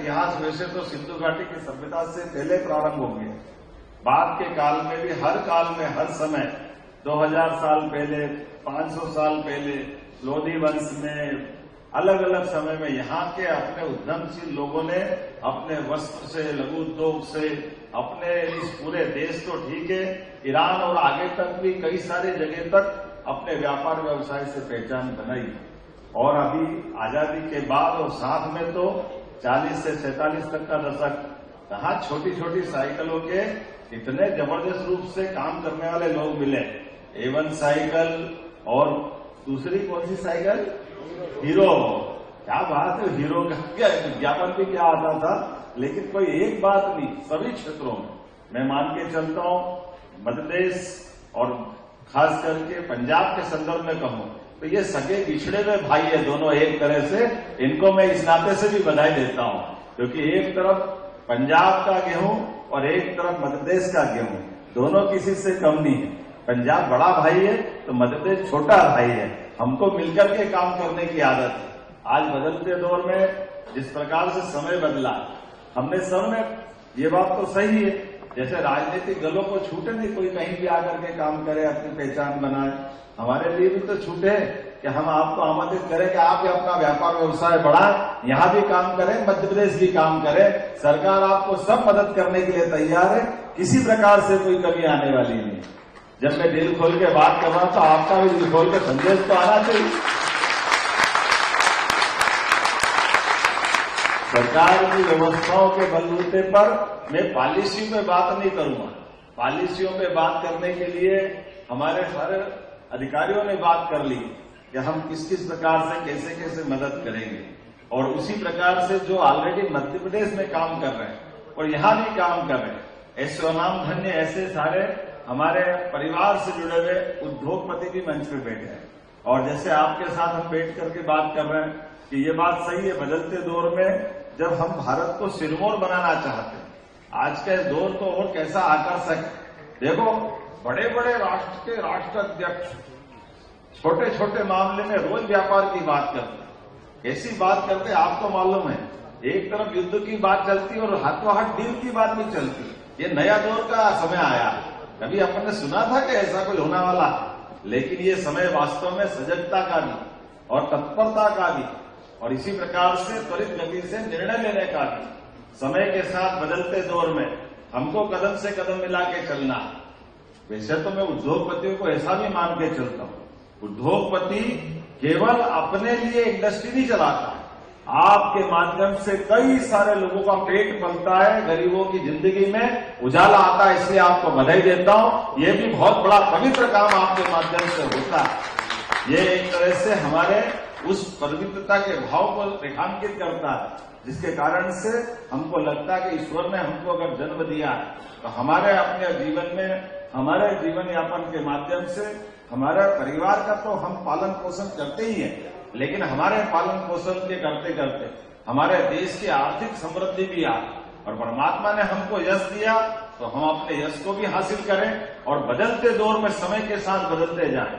इतिहास वैसे तो सिंधु घाटी की सभ्यता से पहले प्रारंभ हो गया। बाद के काल में भी हर काल में हर समय 2000 साल पहले, 500 साल पहले लोधी वंश में अलग अलग समय में यहाँ के अपने उद्यमशील लोगों ने अपने वस्त्र से, लघु उद्योग से, अपने इस पूरे देश तो ठीक है, ईरान और आगे तक भी कई सारी जगह तक अपने व्यापार व्यवसाय से पहचान बनाई। और अभी आजादी के बाद और साथ में तो 40 से 47 तक का दशक, कहा छोटी छोटी साइकिलों के इतने जबरदस्त रूप से काम करने वाले लोग मिले। A1 साइकिल और दूसरी कौन सी साइकिल, हीरो। क्या बात है, हीरो का विज्ञापन भी क्या आता था, लेकिन कोई एक बात नहीं, सभी क्षेत्रों में मैं मान के चलता हूं। मध्य प्रदेश और खास करके पंजाब के संदर्भ में कहूं तो ये सगे बिछड़े हुए भाई है दोनों एक तरह से। इनको मैं इस नाते से भी बधाई देता हूं, क्योंकि एक तरफ पंजाब का गेहूं और एक तरफ मध्य प्रदेश का गेहूं, दोनों किसी से कम नहीं है। पंजाब बड़ा भाई है तो मध्य प्रदेश छोटा भाई है। हमको मिलकर के काम करने की आदत है। आज बदलते दौर में जिस प्रकार से समय बदला, हमने सबने, ये बात तो सही है, जैसे राजनीतिक दलों को छूटे नहीं कोई कहीं भी आकर के काम करे, अपनी पहचान बनाए। हमारे लिए भी तो छूटे कि हम आपको आमंत्रित करें कि आप भी अपना व्यापार व्यवसाय बढ़ाएं, यहां भी काम करें, मध्य प्रदेश भी काम करें। सरकार आपको सब मदद करने के लिए तैयार है, किसी प्रकार से कोई कमी आने वाली नहीं। जब मैं दिल खोल के बात कर रहा हूं तो आपका भी दिल खोल के संदेश तो आना चाहिए। सरकार की व्यवस्थाओं के बलबूते पर मैं पॉलिसी पे बात नहीं करूंगा। पॉलिसियों पे बात करने के लिए हमारे सारे अधिकारियों ने बात कर ली कि हम किस किस प्रकार से कैसे कैसे मदद करेंगे, और उसी प्रकार से जो ऑलरेडी मध्य प्रदेश में काम कर रहे हैं और यहां भी काम कर रहे हैं, ऐसे नाम धन्य ऐसे सारे हमारे परिवार से जुड़े हुए उद्योगपति भी मंच पे बैठे हैं। और जैसे आपके साथ हम बैठ करके बात कर रहे हैं कि ये बात सही है, बदलते दौर में जब हम भारत को सिरमौर बनाना चाहते हैं, आज के दौर तो और कैसा आकर्षक। देखो, बड़े बड़े राष्ट्र के राष्ट्राध्यक्ष छोटे छोटे मामले में रोज व्यापार की बात करते हैं। कैसी बात करते आपको मालूम है, एक तरफ युद्ध की बात चलती है और हाथों हाथ डील की बात भी चलती है। ये नया दौर का समय आया। कभी अपन ने सुना था कि ऐसा कोई होने वाला, लेकिन ये समय वास्तव में सजगता का भी और तत्परता का भी, और इसी प्रकार से त्वरित गति से निर्णय लेने का भी। समय के साथ बदलते दौर में हमको कदम से कदम मिला के चलना। वैसे तो मैं उद्योगपतियों को ऐसा भी मान के चलता हूं, उद्योगपति केवल अपने लिए इंडस्ट्री नहीं चलाता है, आपके माध्यम से कई सारे लोगों का पेट पलता है, गरीबों की जिंदगी में उजाला आता है। इसलिए आपको बधाई देता हूं। ये भी बहुत बड़ा पवित्र काम आपके माध्यम से होता है। ये एक तरह से हमारे उस पवित्रता के भाव को रेखांकित करता है, जिसके कारण से हमको लगता है कि ईश्वर ने हमको अगर जन्म दिया तो हमारे अपने जीवन में, हमारे जीवन यापन के माध्यम से हमारे परिवार का तो हम पालन पोषण करते ही हैं, लेकिन हमारे पालन पोषण के करते करते हमारे देश की आर्थिक समृद्धि भी आई, और परमात्मा ने हमको यश दिया तो हम अपने यश को भी हासिल करें और बदलते दौर में समय के साथ बदलते जाएं।